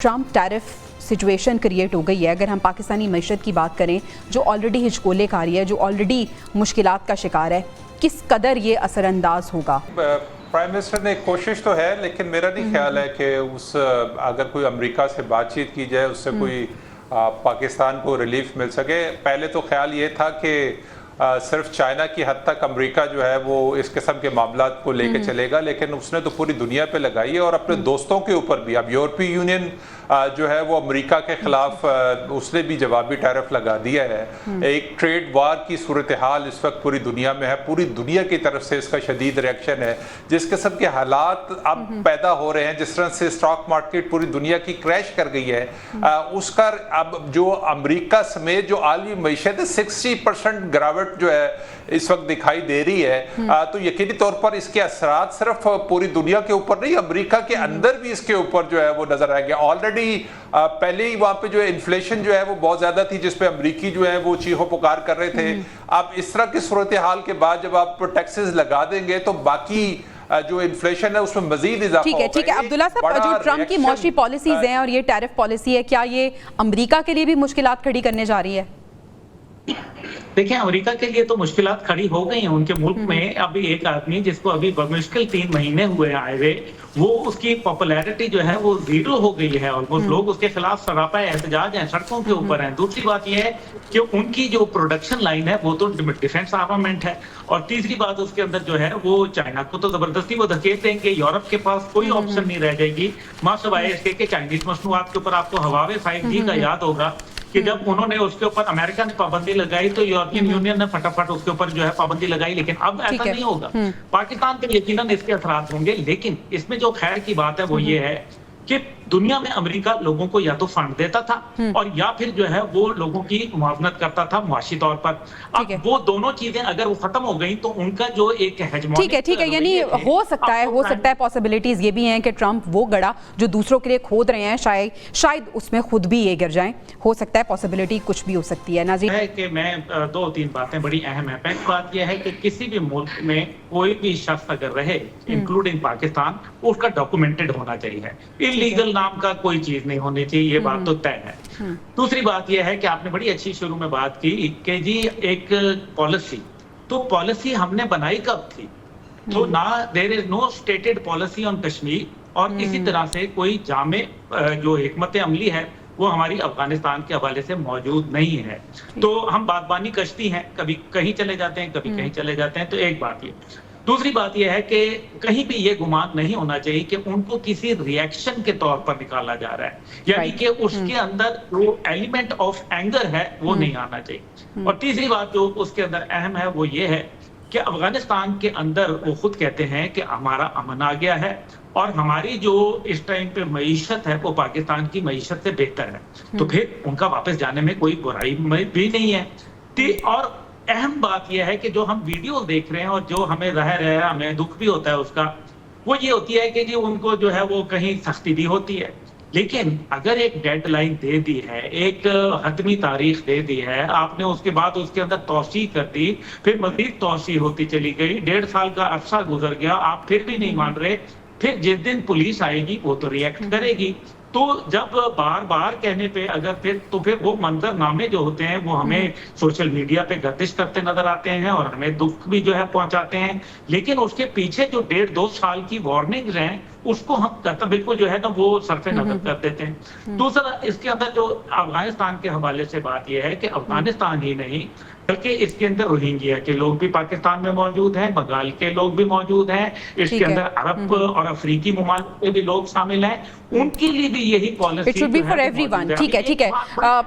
Trump tariff situation create हो गई है। अगर हम पाकिस्तानी मईशत की बात करें जो ऑलरेडी हिचकोले खा रही है, जो ऑलरेडी मुश्किलात का शिकार है, किस कदर ये असरअंदाज होगा? प्राइम मिनिस्टर ने कोशिश तो है, लेकिन मेरा नहीं ख्याल है कि अगर कोई अमेरिका से बातचीत की जाए उससे कोई पाकिस्तान को रिलीफ मिल सके। पहले तो ख्याल ये था कि सिर्फ चाइना की हद तक अमेरिका जो है वो इस किस्म के मामलात को लेके चलेगा, लेकिन उसने तो पूरी दुनिया पे लगाई है और अपने दोस्तों के ऊपर भी। अब यूरोपीय यूनियन जो है वो अमेरिका के खिलाफ उसने भी जवाबी टैरिफ लगा दिया है। एक ट्रेड वार की सूरत हाल इस वक्त पूरी दुनिया में है, पूरी दुनिया की तरफ से इसका शदीद रिएक्शन है। जिस किस्म के हालात अब पैदा हो रहे हैं, जिस तरह से स्टॉक मार्केट पूरी दुनिया की क्रैश कर गई है, उसका अब जो अमेरिका समेत जो आलमी मईशत है 60% गिरावट जो है इस वक्त दिखाई दे रही है। तो यकीनी तौर पर इसके असरात सिर्फ पूरी दुनिया के ऊपर नहीं, अमेरिका के अंदर भी इसके ऊपर जो है वो नजर आएंगे। ऑलरेडी पहले ही वहां पे जो है इन्फ्लेशन जो है वो बहुत ज्यादा थी, जिसपे अमेरिकी जो है वो चीखो पुकार कर रहे थे। अब इस तरह की सूरत हाल के बाद जब आप टैक्सेस लगा देंगे तो बाकी जो इन्फ्लेशन है उसमें मजीद इजाफा होगा। ठीक है अब्दुल्ला साहब, जो ट्रम्प की मौशी पॉलिसीज हैं और ये टैरिफ पॉलिसी है, क्या ये अमेरिका के लिए भी मुश्किलात खड़ी करने जा रही है? देखिए, अमेरिका के लिए तो मुश्किलात खड़ी हो गई हैं उनके मुल्क में। अभी एक आदमी जिसको अभी मुश्किल 3 महीने हुए आए हुए, वो उसकी पॉपुलैरिटी जो है वो 0 हो गई है। ऑलमोस्ट लोग उसके खिलाफ सरापा एहतजाज हैं, सड़कों के ऊपर हैं। दूसरी बात यह है कि उनकी जो प्रोडक्शन लाइन है वो तो डिफेंस आर्मामेंट है, और तीसरी बात उसके अंदर जो है वो चाइना को तो जबरदस्ती वो धकेल देंगे। यूरोप के पास कोई ऑप्शन नहीं रह जाएगी मां सवाए इसके कि चाइनीज मसनूआत के ऊपर आपको हवावे 5G का याद होगा कि जब उन्होंने उसके ऊपर अमेरिका ने पाबंदी लगाई तो यूरोपियन यूनियन ने फटाफट उसके ऊपर जो है पाबंदी लगाई। लेकिन अब ऐसा नहीं होगा। पाकिस्तान पे यकीनन इसके असरात होंगे, लेकिन इसमें जो खैर की बात है वो ये है कि दुनिया में अमेरिका लोगों को या तो फंड देता था और या फिर जो है वो लोगों की मुआवनत करता था मुआशी तौर पर। अब वो दोनों चीजें अगर वो खत्म हो गई तो उनका जो एक हेजमोनिक ठीक है, यानी हो सकता है पॉसिबिलिटीज ये भी हैं कि ट्रम्प वो गड़ा जो दूसरों के लिए खोद रहे हैं, शायद उसमें खुद भी ये गिर जाएं। हो सकता है, पॉसिबिलिटी कुछ भी हो सकती है। नाज़रीन है कि मैं 2-3 बातें बड़ी अहम है। पहली बात यह है कि किसी भी मुल्क में कोई भी शख्स अगर रहे, इंक्लूडिंग पाकिस्तान, उसका डॉक्यूमेंटेड होना चाहिए। इलीगल नाम का कोई चीज नहीं होनी चाहिए, ये बात तो तय है। दूसरी बात यह है कि आपने बड़ी अच्छी शुरू में बात की कि जी एक पॉलिसी, तो पॉलिसी हमने बनाई कब थी? तो ना there is no stated policy on Kashmir, और इसी तरह से कोई जामे जो हिकमत अमली है वो हमारी अफगानिस्तान के हवाले से मौजूद नहीं है। तो हम बागबानी कश्ती हैं, कभी कहीं चले जाते हैं, कभी कहीं चले जाते हैं। तो एक बात ये। दूसरी बात यह है कि कहीं भी ये गुमान नहीं होना चाहिए कि उनको किसी रिएक्शन के तौर पर निकाला जा रहा है, यानी कि उसके अंदर जो एलिमेंट ऑफ एंगर है वो नहीं आना चाहिए। और तीसरी बात जो उसके अंदर अहम है वो ये है कि अफगानिस्तान के अंदर वो खुद कहते हैं कि हमारा अमन आ गया है और हमारी जो इस टाइम पे मईशत है वो पाकिस्तान की मईशत से बेहतर है। तो फिर उनका वापस जाने में कोई बुराई भी नहीं है। और अहम बात यह है कि जो हम वीडियो देख रहे हैं और जो हमें ज़ाहिर है हमें दुख भी होता है उसका, वो ये होती है कि जी उनको जो है वो कहीं सख्ती भी होती है। लेकिन अगर एक डेडलाइन दे दी है, एक हतमी तारीख दे दी है, आपने उसके बाद उसके अंदर तौसी कर दी, फिर मजीद तौसी होती चली गई, 1.5 साल का अरसा गुजर गया, आप फिर भी नहीं मान रहे, फिर जिस दिन पुलिस आएगी वो तो रिएक्ट करेगी। तो जब बार बार कहने पे अगर फिर वो मंजरनामे जो होते हैं वो हमें सोशल मीडिया पे गर्दिश करते नजर आते हैं और हमें दुख भी जो है पहुंचाते हैं। लेकिन उसके पीछे जो 1.5-2 साल की वार्निंग्स हैं उसको हम बिल्कुल जो है ना वो सरफे नजर कर देते हैं। दूसरा इसके अंदर जो अफगानिस्तान के हवाले से बात यह है कि अफगानिस्तान ही नहीं बल्कि इसके अंदर रोहिंग्या के लोग भी पाकिस्तान में मौजूद हैं, बंगाल के लोग भी मौजूद हैं, इसके अंदर अरब और अफ्रीकी मुमालिक के भी लोग शामिल हैं, उनके लिए भी यही policy it should be for everyone. ठीक है,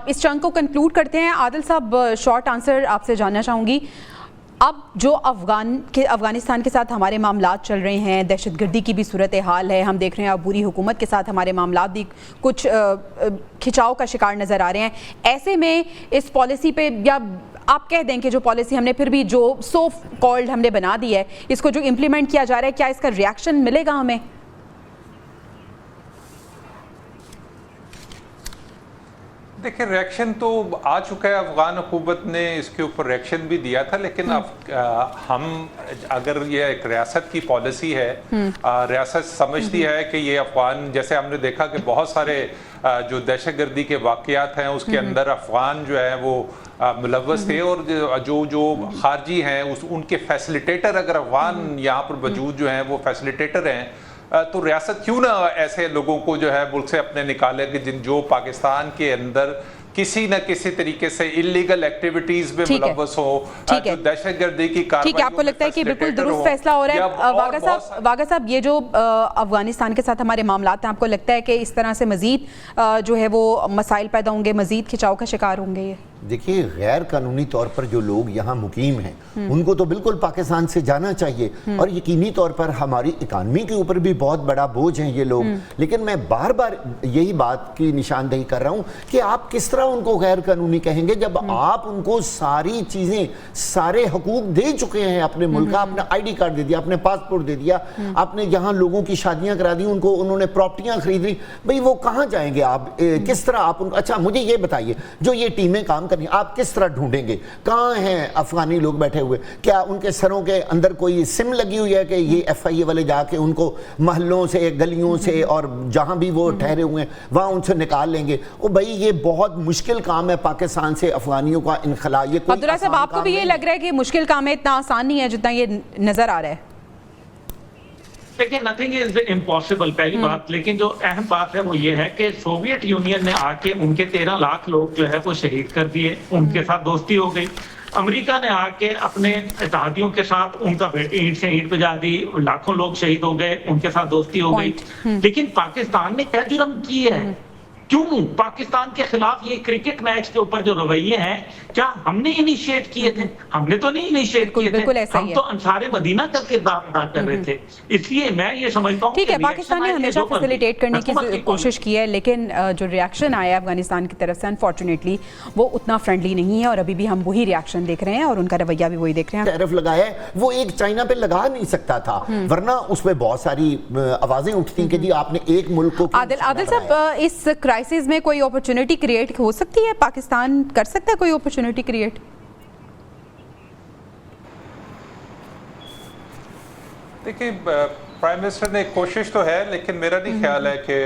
इस चंक को कंक्लूड करते हैं। आदिल साहब, शॉर्ट आंसर आपसे जानना चाहूंगी। अब जो अफगानिस्तान के साथ हमारे मामलात चल रहे हैं, दहशतगर्दी की भी सूरत हाल है, हम देख रहे हैं अब बुरी हुकूमत के साथ हमारे मामलात भी कुछ खिंचाव का शिकार नज़र आ रहे हैं। ऐसे में इस पॉलिसी पे, या आप कह दें कि जो पॉलिसी हमने फिर भी जो सो कॉल्ड हमने बना दी है, इसको जो इम्प्लीमेंट किया जा रहा है, क्या इसका रिएक्शन मिलेगा हमें? देखिए, रिएक्शन तो आ चुका है। अफगान हुकूमत ने इसके ऊपर रिएक्शन भी दिया था, लेकिन अब हम अगर ये एक रियासत की पॉलिसी है, रियासत समझती है कि ये अफगान, जैसे हमने देखा कि बहुत सारे जो दहशतगर्दी के वाक़यात हैं उसके अंदर अफगान जो है वो मुलव्वस थे, और जो खारजी हैं उनके फैसिलिटेटर अगर अफगान यहाँ पर वजूद जो हैं वो फैसिलिटेटर हैं, तो रियासत क्यों ना ऐसे लोगों को जो है मुल्क से अपने निकाले कि जो पाकिस्तान के अंदर किसी न किसी तरीके से इलीगल एक्टिविटीज में मुलव्वस हो, जो दहशतगर्दी की कार्रवाई। ठीक है, आपको लगता है कि बिल्कुल दुरुस्त फैसला हो रहा है। वागा साहब, ये जो अफगानिस्तान के साथ हमारे मामलात हैं, आपको लगता है कि इस तरह से मजीद जो है वो मसाइल पैदा होंगे, मजीद खिंचाव का शिकार होंगे? ये देखिए, गैर कानूनी तौर पर जो लोग यहाँ मुकीम हैं उनको तो बिल्कुल पाकिस्तान से जाना चाहिए, और यकीनी तौर पर हमारी इकानमी के ऊपर भी बहुत बड़ा बोझ हैं ये लोग। लेकिन मैं बार बार यही बात की निशानदेही कर रहा हूँ कि आप किस तरह उनको गैर कानूनी कहेंगे जब आप उनको सारी चीज़ें, सारे हकूक दे चुके हैं अपने मुल्क का। आपने ID कार्ड दे दिया, आपने पासपोर्ट दे दिया, आपने यहाँ लोगों की शादियाँ करा दी, उनको उन्होंने प्रॉपर्टियाँ खरीद ली। भाई वो कहाँ जाएंगे आप? किस तरह आप उनको? अच्छा मुझे ये बताइए, जो ये टीमें काम करनी, आप किस तरह ढूंढेंगे? कहाँ हैं अफगानी लोग बैठे हुए? क्या उनके सरों के अंदर कोई सिम लगी हुई है कि ये FIA वाले जाके उनको महलों से, गलियों से और जहां भी वो ठहरे हुए हैं वहां उनसे निकाल लेंगे? ओ भाई, ये बहुत मुश्किल काम है पाकिस्तान से अफगानियों का इनखला। ये कोई अब्दुल्ला साहब, आपको भी ये लग रहा है कि मुश्किल काम है, इतना आसान नहीं है जितना ये नजर आ रहा है? देखिए, नथिंग इज इम्पॉसिबल, पहली बात। लेकिन जो अहम बात है वो ये है कि सोवियत यूनियन ने आके उनके 13 लाख लोग जो है वो शहीद कर दिए, उनके साथ दोस्ती हो गई। अमेरिका ने आके अपने इत्तेहादियों के साथ उनका ईंट से ईंट बजा दी, लाखों लोग शहीद हो गए, उनके साथ दोस्ती हो गई। लेकिन पाकिस्तान ने क्या जुर्म किए हैं? क्यों पाकिस्तान के खिलाफ ये क्रिकेट मैच के ऊपर जो रवैये हैं, क्या हमने इनिशिएट किए थे? हमने तो नहीं इनिशिएट किए थे, हम तो अंसारे मदीना का किरदार अदा कर रहे थे। इसलिए मैं ये समझता हूँ ठीक है, पाकिस्तान ने हमेशा फैसिलिटेट करने की कोशिश की है, लेकिन जो रिएक्शन आया अफगानिस्तान की तरफ से अनफॉर्चुनेटली वो उतना फ्रेंडली नहीं है, और अभी भी हम वही रिएक्शन देख रहे हैं और उनका रवैया भी वही देख रहे हैं। टैरिफ लगाया है, वो एक चाइना पे लगा नहीं सकता था, वरना उस पर बहुत सारी आवाजें उठती कि जी आपने एक मुल्क को। आदिल साहब, इस क्राइसिस में कोई अपॉर्चुनिटी क्रिएट हो सकती है? पाकिस्तान कर सकता है कोई अपॉर्चुनिटी क्रिएट? देखिए, प्राइम मिनिस्टर ने कोशिश तो है, लेकिन मेरा नहीं ख्याल है कि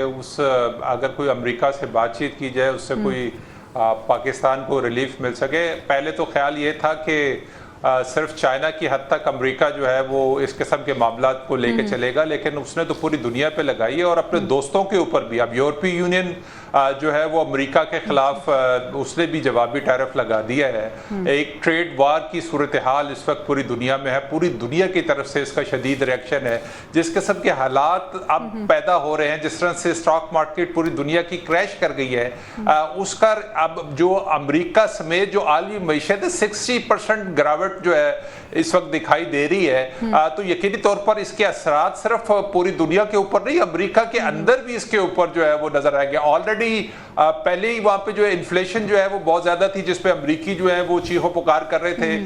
अगर कोई अमेरिका से बातचीत की जाए उससे कोई पाकिस्तान को रिलीफ मिल सके। पहले तो ख्याल ये था कि सिर्फ चाइना की हद तक अमेरिका जो है वो इस किस्म के मामलात को लेके चलेगा, लेकिन उसने तो पूरी दुनिया पे लगाई है और अपने दोस्तों के ऊपर भी। अब यूरोपीय यूनियन जो है वो अमेरिका के खिलाफ उसने भी जवाबी टैरिफ लगा दिया है। एक ट्रेड वार की सूरत हाल इस वक्त पूरी दुनिया में है, पूरी दुनिया की तरफ से इसका शदीद रिएक्शन है। जिस किस्म के हालात अब पैदा हो रहे हैं, जिस तरह से स्टॉक मार्केट पूरी दुनिया की क्रैश कर गई है, उसका अब जो अमेरिका समेत जो आलमी मईशत है 60% गिरावट जो है इस वक्त दिखाई दे रही है, तो यकीनी तौर पर इसके असरात सिर्फ पूरी दुनिया के ऊपर नहीं, अमेरिका के अंदर भी इसके ऊपर जो है वो नजर आएंगे। ऑलरेडी पहले ही वहां पे जो है इन्फ्लेशन जो है वो बहुत ज्यादा थी, जिसपे अमेरिकी जो है वो चीखो पुकार कर रहे थे